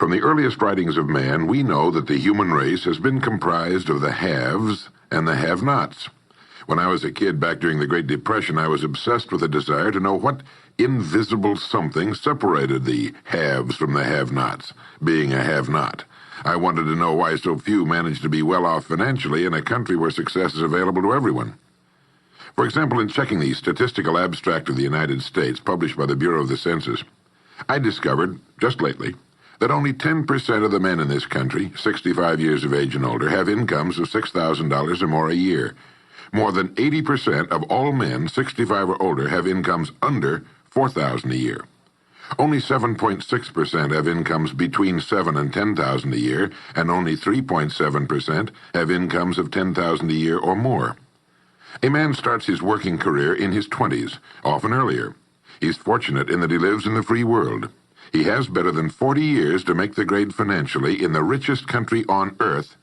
From the earliest writings of man, we know that the human race has been comprised of the haves and the have-nots. When I was a kid back during the Great Depression, I was obsessed with a desire to know what invisible something separated the haves from the have-nots, being a have-not. I wanted to know why so few managed to be well off financially in a country where success is available to everyone. For example, in checking the Statistical Abstract of the United States, published by the Bureau of the Census, I discovered, just lately, that only 10% of the men in this country, 65 years of age and older, have incomes of $6,000 or more a year. More than 80% of all men 65 or older have incomes under $4,000 a year. Only 7.6% have incomes between $7,000 and $10,000 a year, and only 3.7% have incomes of $10,000 a year or more. A man starts his working career in his 20s, often earlier. He's fortunate in that he lives in the free world. He has better than 40 years to make the grade financially in the richest country on earth,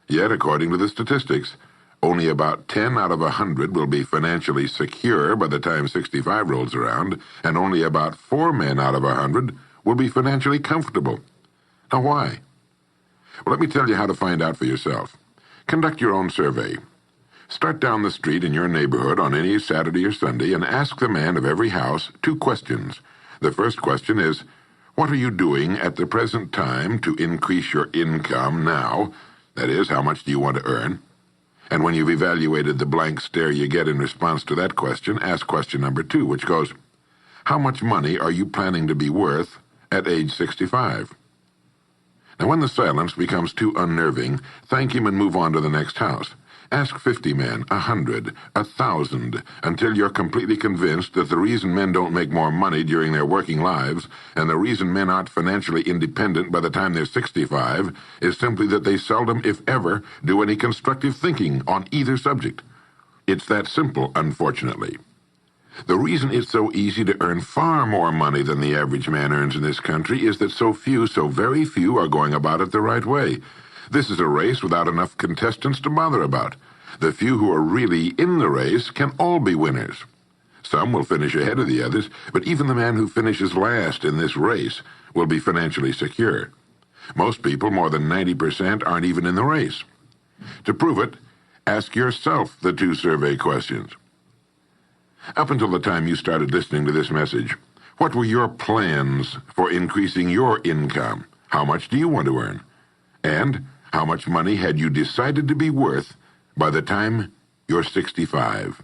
yet, according to the statistics, only about 10 out of 100 will be financially secure by the time 65 rolls around, and only about 4 men out of 100 will be financially comfortable. Now, why? Well, let me tell you how to find out for yourself. Conduct your own survey. Start down the street in your neighborhood on any Saturday or Sunday and ask the man of every house 2 questions. The first question is, what are you doing at the present time to increase your income now? That is, how much do you want to earn? And when you've evaluated the blank stare you get in response to that question, ask question number 2, which goes, how much money are you planning to be worth at age 65? Now, when the silence becomes too unnerving, thank him and move on to the next house. Ask 50 men, 100, 1,000, until you're completely convinced that the reason men don't make more money during their working lives, and the reason men aren't financially independent by the time they're 65, is simply that they seldom, if ever, do any constructive thinking on either subject. It's that simple, unfortunately. The reason it's so easy to earn far more money than the average man earns in this country is that so very few, are going about it the right way. This is a race without enough contestants to bother about. The few who are really in the race can all be winners. Some will finish ahead of the others, but even the man who finishes last in this race will be financially secure. Most people, more than 90%, aren't even in the race. To prove it, ask yourself the 2 survey questions. Up until the time you started listening to this message, what were your plans for increasing your income? How much do you want to earn? And how much money had you decided to be worth by the time you're 65?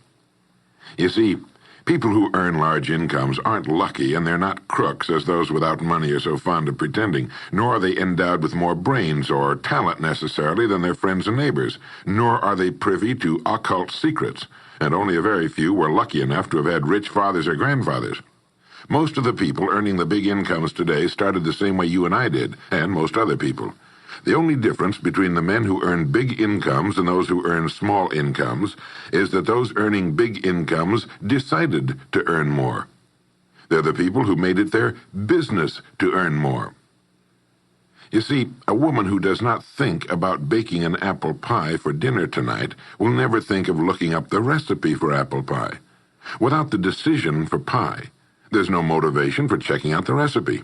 You see, people who earn large incomes aren't lucky, and they're not crooks as those without money are so fond of pretending, nor are they endowed with more brains or talent necessarily than their friends and neighbors, nor are they privy to occult secrets, and only a very few were lucky enough to have had rich fathers or grandfathers. Most of the people earning the big incomes today started the same way you and I did, and most other people. The only difference between the men who earn big incomes and those who earn small incomes is that those earning big incomes decided to earn more. They're the people who made it their business to earn more. You see, a woman who does not think about baking an apple pie for dinner tonight will never think of looking up the recipe for apple pie. Without the decision for pie, there's no motivation for checking out the recipe.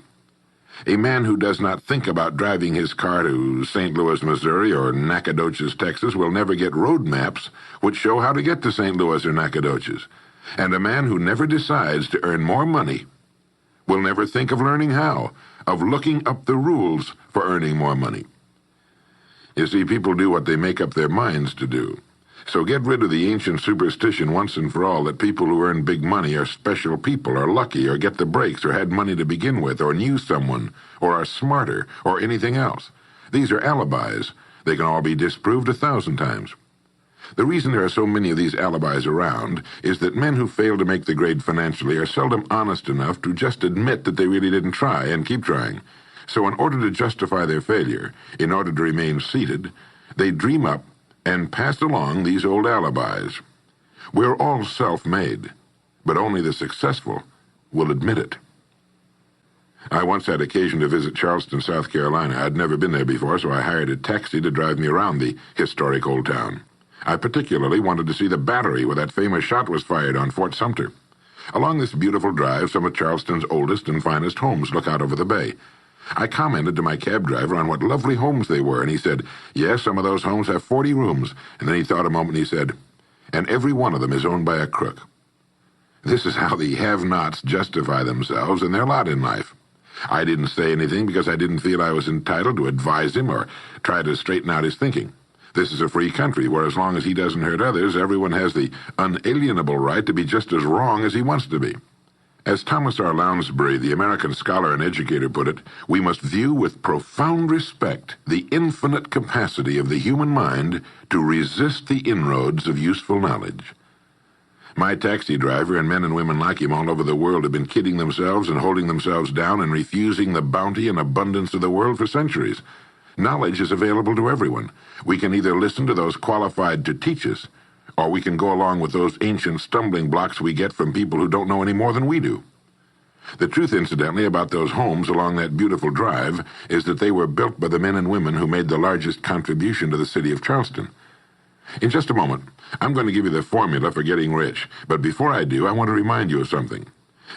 A man who does not think about driving his car to St. Louis, Missouri, or Nacogdoches, Texas, will never get road maps which show how to get to St. Louis or Nacogdoches. And a man who never decides to earn more money will never think of learning how, of looking up the rules for earning more money. You see, people do what they make up their minds to do. So get rid of the ancient superstition once and for all that people who earn big money are special people, or lucky, or get the breaks, or had money to begin with, or knew someone, or are smarter, or anything else. These are alibis. They can all be disproved 1,000 times. The reason there are so many of these alibis around is that men who fail to make the grade financially are seldom honest enough to just admit that they really didn't try and keep trying. So in order to justify their failure, in order to remain seated, they dream up and pass along these old alibis. We're all self-made, but only the successful will admit it. I once had occasion to visit Charleston, South Carolina. I'd never been there before, so I hired a taxi to drive me around the historic old town. I particularly wanted to see the battery where that famous shot was fired on Fort Sumter. Along this beautiful drive, some of Charleston's oldest and finest homes look out over the bay. I commented to my cab driver on what lovely homes they were, and he said, yes, some of those homes have 40 rooms. And then he thought a moment and he said, and every one of them is owned by a crook. This is how the have-nots justify themselves and their lot in life. I didn't say anything because I didn't feel I was entitled to advise him or try to straighten out his thinking. This is a free country where as long as he doesn't hurt others, everyone has the unalienable right to be just as wrong as he wants to be. As Thomas R. Lounsbury, the American scholar and educator, put it, we must view with profound respect the infinite capacity of the human mind to resist the inroads of useful knowledge. My taxi driver and men and women like him all over the world have been kidding themselves and holding themselves down and refusing the bounty and abundance of the world for centuries. Knowledge is available to everyone. We can either listen to those qualified to teach us, or we can go along with those ancient stumbling blocks we get from people who don't know any more than we do. The truth, incidentally, about those homes along that beautiful drive is that they were built by the men and women who made the largest contribution to the city of Charleston. In just a moment, I'm going to give you the formula for getting rich, but before I do, I want to remind you of something.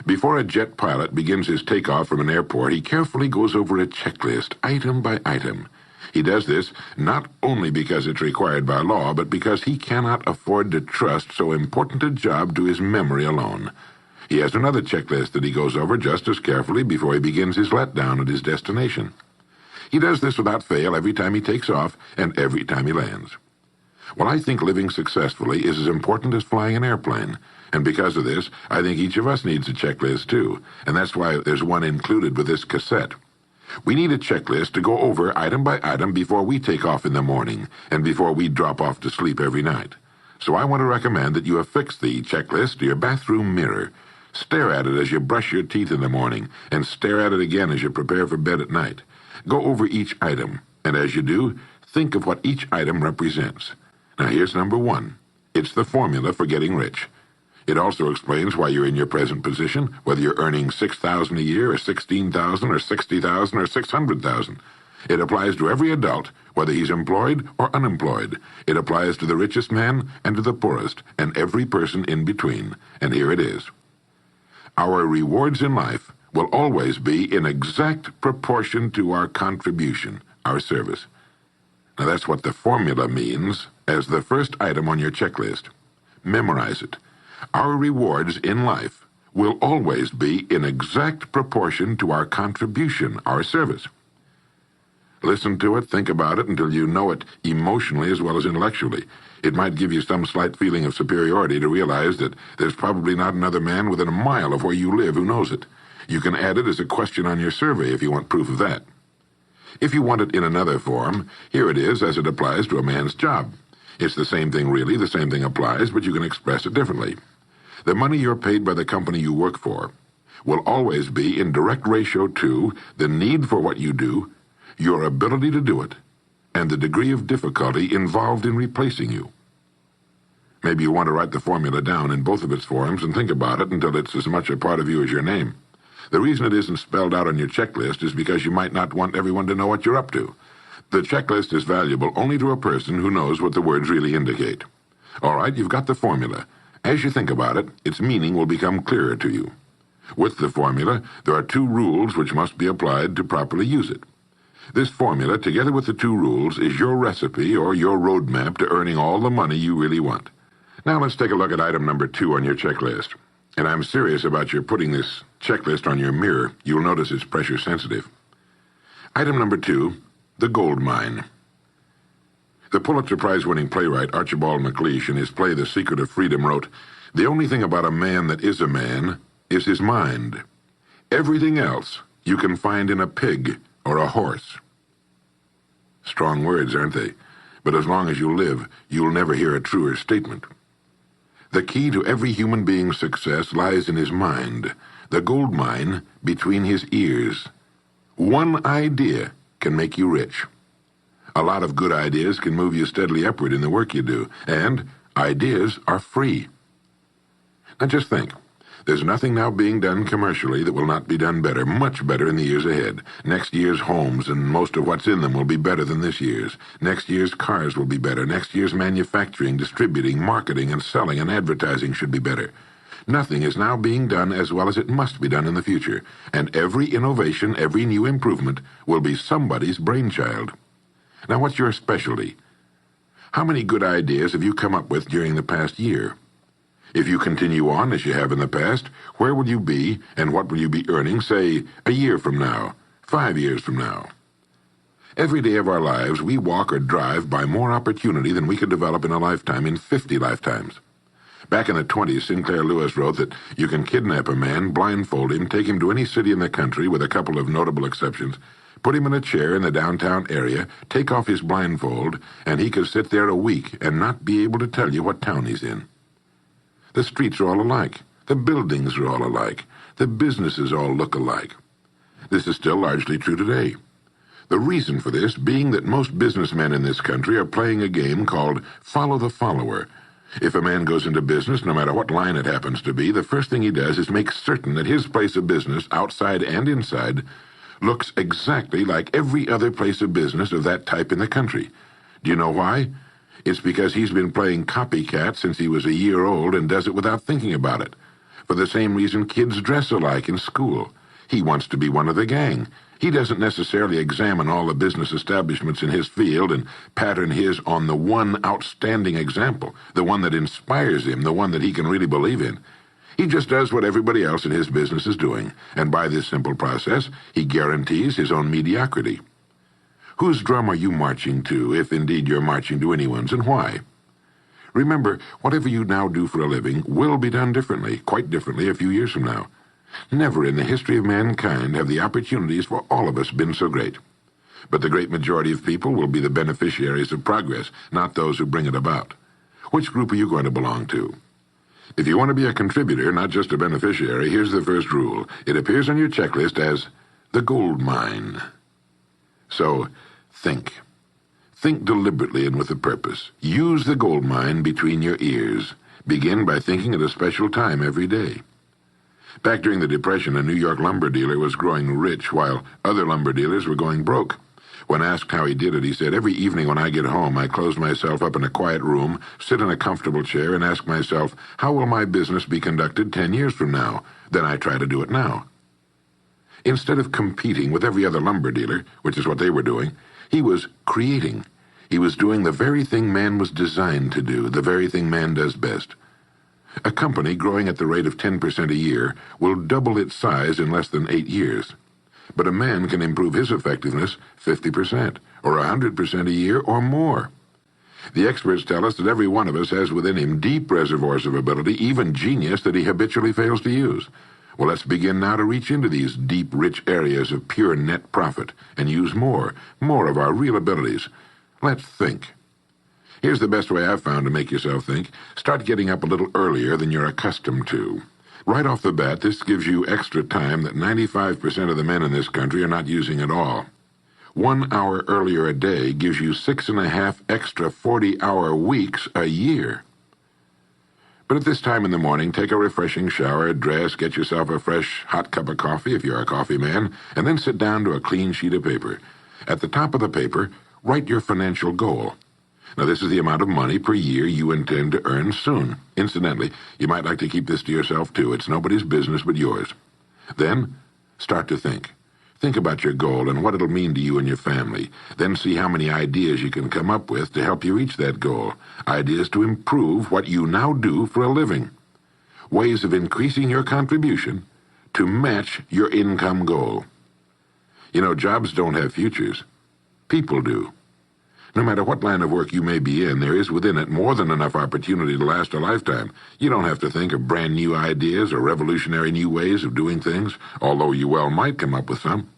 Before a jet pilot begins his takeoff from an airport, he carefully goes over a checklist, item by item. He does this not only because it's required by law, but because he cannot afford to trust so important a job to his memory alone. He has another checklist that he goes over just as carefully before he begins his letdown at his destination. He does this without fail every time he takes off and every time he lands. Well, I think living successfully is as important as flying an airplane. And because of this, I think each of us needs a checklist, too. And that's why there's one included with this cassette. We need a checklist to go over item by item before we take off in the morning and before we drop off to sleep every night. So I want to recommend that you affix the checklist to your bathroom mirror. Stare at it as you brush your teeth in the morning, and stare at it again as you prepare for bed at night. Go over each item, and as you do, think of what each item represents. Now here's number 1. It's the formula for getting rich. It also explains why you're in your present position, whether you're earning $6,000 a year or $16,000 or $60,000 or $600,000. It applies to every adult, whether he's employed or unemployed. It applies to the richest man and to the poorest, and every person in between. And here it is. Our rewards in life will always be in exact proportion to our contribution, our service. Now that's what the formula means as the first item on your checklist. Memorize it. Our rewards in life will always be in exact proportion to our contribution, our service. Listen to it, think about it until you know it emotionally as well as intellectually. It might give you some slight feeling of superiority to realize that there's probably not another man within a mile of where you live who knows it. You can add it as a question on your survey if you want proof of that. If you want it in another form, here it is as it applies to a man's job. It's the same thing really, the same thing applies, but you can express it differently. The money you're paid by the company you work for will always be in direct ratio to the need for what you do, your ability to do it, and the degree of difficulty involved in replacing you. Maybe you want to write the formula down in both of its forms and think about it until it's as much a part of you as your name. The reason it isn't spelled out on your checklist is because you might not want everyone to know what you're up to. The checklist is valuable only to a person who knows what the words really indicate. All right, you've got the formula. As you think about it, its meaning will become clearer to you. With the formula, there are 2 rules which must be applied to properly use it. This formula, together with the 2 rules, is your recipe or your roadmap to earning all the money you really want. Now let's take a look at item number 2 on your checklist. And I'm serious about your putting this checklist on your mirror. You'll notice it's pressure sensitive. Item number 2, the gold mine. The Pulitzer Prize-winning playwright Archibald MacLeish in his play The Secret of Freedom wrote, "The only thing about a man that is a man is his mind. Everything else you can find in a pig or a horse." Strong words, aren't they? But as long as you live, you'll never hear a truer statement. The key to every human being's success lies in his mind, the gold mine between his ears. One idea can make you rich. A lot of good ideas can move you steadily upward in the work you do, and ideas are free. Now just think. There's nothing now being done commercially that will not be done better, much better in the years ahead. Next year's homes and most of what's in them will be better than this year's. Next year's cars will be better. Next year's manufacturing, distributing, marketing, and selling and advertising should be better. Nothing is now being done as well as it must be done in the future, and every innovation, every new improvement will be somebody's brainchild. Now, what's your specialty? How many good ideas have you come up with during the past year? If you continue on as you have in the past, where will you be and what will you be earning, say, a year from now, 5 years from now? Every day of our lives, we walk or drive by more opportunity than we could develop in a lifetime, in 50 lifetimes. Back in the 20s, Sinclair Lewis wrote that you can kidnap a man, blindfold him, take him to any city in the country, with a couple of notable exceptions, put him in a chair in the downtown area, take off his blindfold, and he could sit there a week and not be able to tell you what town he's in. The streets are all alike. The buildings are all alike. The businesses all look alike. This is still largely true today. The reason for this being that most businessmen in this country are playing a game called follow the follower. If a man goes into business, no matter what line it happens to be, the first thing he does is make certain that his place of business, outside and inside, looks exactly like every other place of business of that type in the country. Do you know why? It's because he's been playing copycat since he was a year old and does it without thinking about it. For the same reason kids dress alike in school. He wants to be one of the gang. He doesn't necessarily examine all the business establishments in his field and pattern his on the one outstanding example, the one that inspires him, the one that he can really believe in. He just does what everybody else in his business is doing, and by this simple process, he guarantees his own mediocrity. Whose drum are you marching to, if indeed you're marching to anyone's, and why? Remember, whatever you now do for a living will be done differently, quite differently a few years from now. Never in the history of mankind have the opportunities for all of us been so great. But the great majority of people will be the beneficiaries of progress, not those who bring it about. Which group are you going to belong to? If you want to be a contributor, not just a beneficiary, here's the first rule. It appears on your checklist as the gold mine. So, think. Think deliberately and with a purpose. Use the gold mine between your ears. Begin by thinking at a special time every day. Back during the Depression, a New York lumber dealer was growing rich while other lumber dealers were going broke. When asked how he did it, he said, "Every evening when I get home, I close myself up in a quiet room, sit in a comfortable chair, and ask myself, how will my business be conducted 10 years from now? Then I try to do it now." Instead of competing with every other lumber dealer, which is what they were doing, he was creating. He was doing the very thing man was designed to do, the very thing man does best. A company growing at the rate of 10% a year will double its size in less than 8 years. But a man can improve his effectiveness 50%, or 100% a year, or more. The experts tell us that every one of us has within him deep reservoirs of ability, even genius, that he habitually fails to use. Well, let's begin now to reach into these deep, rich areas of pure net profit and use more of our real abilities. Let's think. Here's the best way I've found to make yourself think. Start getting up a little earlier than you're accustomed to. Right off the bat, this gives you extra time that 95% of the men in this country are not using at all. 1 hour earlier a day gives you 6.5 extra 40-hour weeks a year. But at this time in the morning, take a refreshing shower, dress, get yourself a fresh, hot cup of coffee if you're a coffee man, and then sit down to a clean sheet of paper. At the top of the paper, write your financial goal. Now, this is the amount of money per year you intend to earn soon. Incidentally, you might like to keep this to yourself, too. It's nobody's business but yours. Then, start to think. Think about your goal and what it'll mean to you and your family. Then see how many ideas you can come up with to help you reach that goal. Ideas to improve what you now do for a living. Ways of increasing your contribution to match your income goal. You know, jobs don't have futures. People do. No matter what line of work you may be in, there is within it more than enough opportunity to last a lifetime. You don't have to think of brand new ideas or revolutionary new ways of doing things, although you well might come up with some.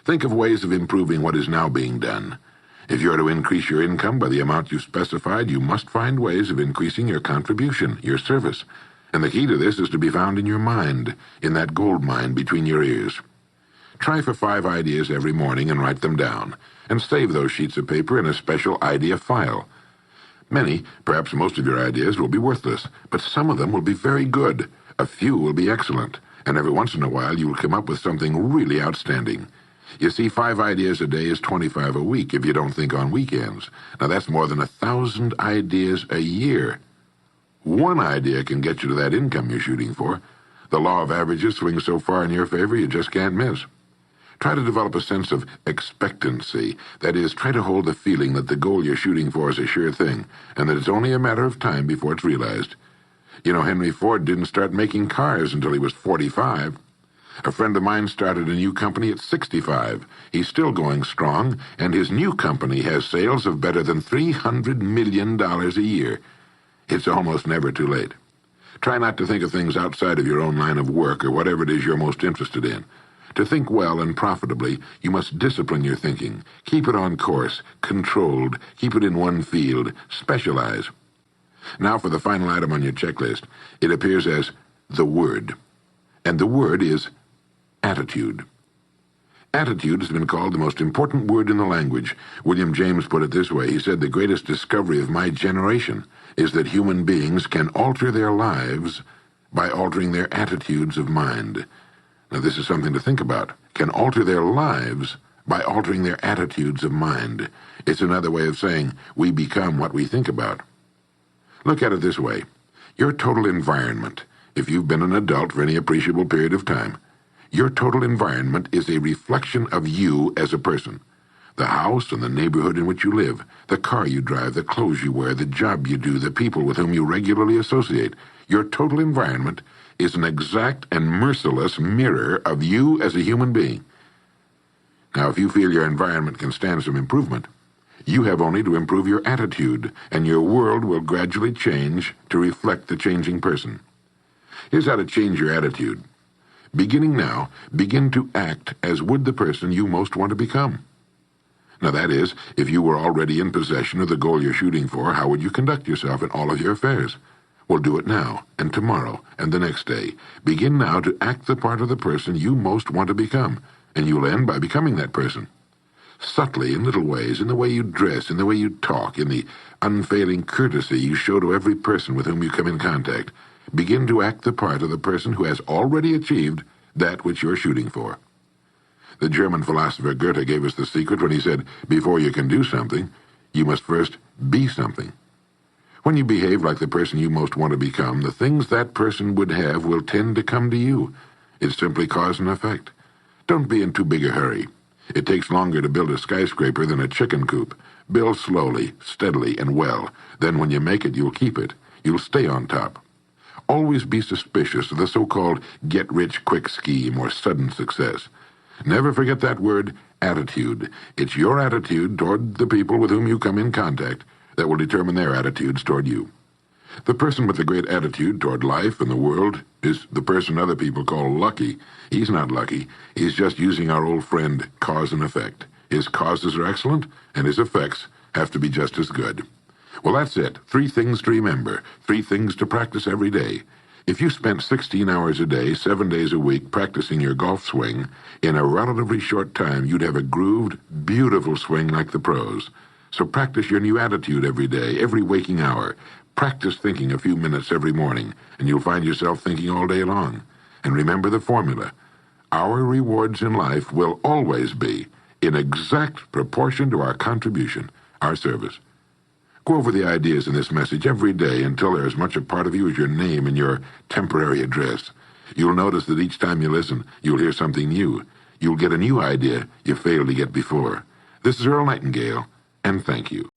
Think of ways of improving what is now being done. If you're to increase your income by the amount you've specified, you must find ways of increasing your contribution, your service. And the key to this is to be found in your mind, in that gold mine between your ears. Try for 5 ideas every morning and write them down, and save those sheets of paper in a special idea file. Many, perhaps most of your ideas will be worthless, but some of them will be very good. A few will be excellent, and every once in a while you will come up with something really outstanding. You see, 5 ideas a day is 25 a week if you don't think on weekends. Now that's more than 1,000 ideas a year. One idea can get you to that income you're shooting for. The law of averages swings so far in your favor you just can't miss. Try to develop a sense of expectancy. That is, try to hold the feeling that the goal you're shooting for is a sure thing, and that it's only a matter of time before it's realized. You know, Henry Ford didn't start making cars until he was 45. A friend of mine started a new company at 65. He's still going strong, and his new company has sales of better than $300 million a year. It's almost never too late. Try not to think of things outside of your own line of work or whatever it is you're most interested in. To think well and profitably, you must discipline your thinking. Keep it on course, controlled, keep it in one field, specialize. Now for the final item on your checklist. It appears as the word. And the word is attitude. Attitude has been called the most important word in the language. William James put it this way. He said, "The greatest discovery of my generation is that human beings can alter their lives by altering their attitudes of mind." Now, this is something to think about. Can alter their lives by altering their attitudes of mind. It's another way of saying we become what we think about. Look at it this way. Your total environment, if you've been an adult for any appreciable period of time, your total environment is a reflection of you as a person. The house and the neighborhood in which you live, the car you drive, the clothes you wear, the job you do, the people with whom you regularly associate. Your total environment is an exact and merciless mirror of you as a human being. Now, if you feel your environment can stand some improvement, you have only to improve your attitude, and your world will gradually change to reflect the changing person. Here's how to change your attitude. Beginning now, begin to act as would the person you most want to become. Now that is, if you were already in possession of the goal you're shooting for, how would you conduct yourself in all of your affairs? Well, do it now, and tomorrow, and the next day. Begin now to act the part of the person you most want to become, and you'll end by becoming that person. Subtly, in little ways, in the way you dress, in the way you talk, in the unfailing courtesy you show to every person with whom you come in contact, begin to act the part of the person who has already achieved that which you're shooting for. The German philosopher Goethe gave us the secret when he said, before you can do something, you must first be something. When you behave like the person you most want to become, the things that person would have will tend to come to you. It's simply cause and effect. Don't be in too big a hurry. It takes longer to build a skyscraper than a chicken coop. Build slowly, steadily, and well. Then when you make it, you'll keep it. You'll stay on top. Always be suspicious of the so-called get-rich-quick scheme or sudden success. Never forget that word, attitude. It's your attitude toward the people with whom you come in contact that will determine their attitudes toward you. The person with the great attitude toward life and the world is the person other people call lucky. He's not lucky. He's just using our old friend, cause and effect. His causes are excellent, and his effects have to be just as good. Well, that's it. 3 things to remember. 3 things to practice every day. If you spent 16 hours a day, 7 days a week, practicing your golf swing, in a relatively short time, you'd have a grooved, beautiful swing like the pros. So practice your new attitude every day, every waking hour. Practice thinking a few minutes every morning, and you'll find yourself thinking all day long. And remember the formula. Our rewards in life will always be in exact proportion to our contribution, our service. Go over the ideas in this message every day until they're as much a part of you as your name and your temporary address. You'll notice that each time you listen, you'll hear something new. You'll get a new idea you failed to get before. This is Earl Nightingale, and thank you.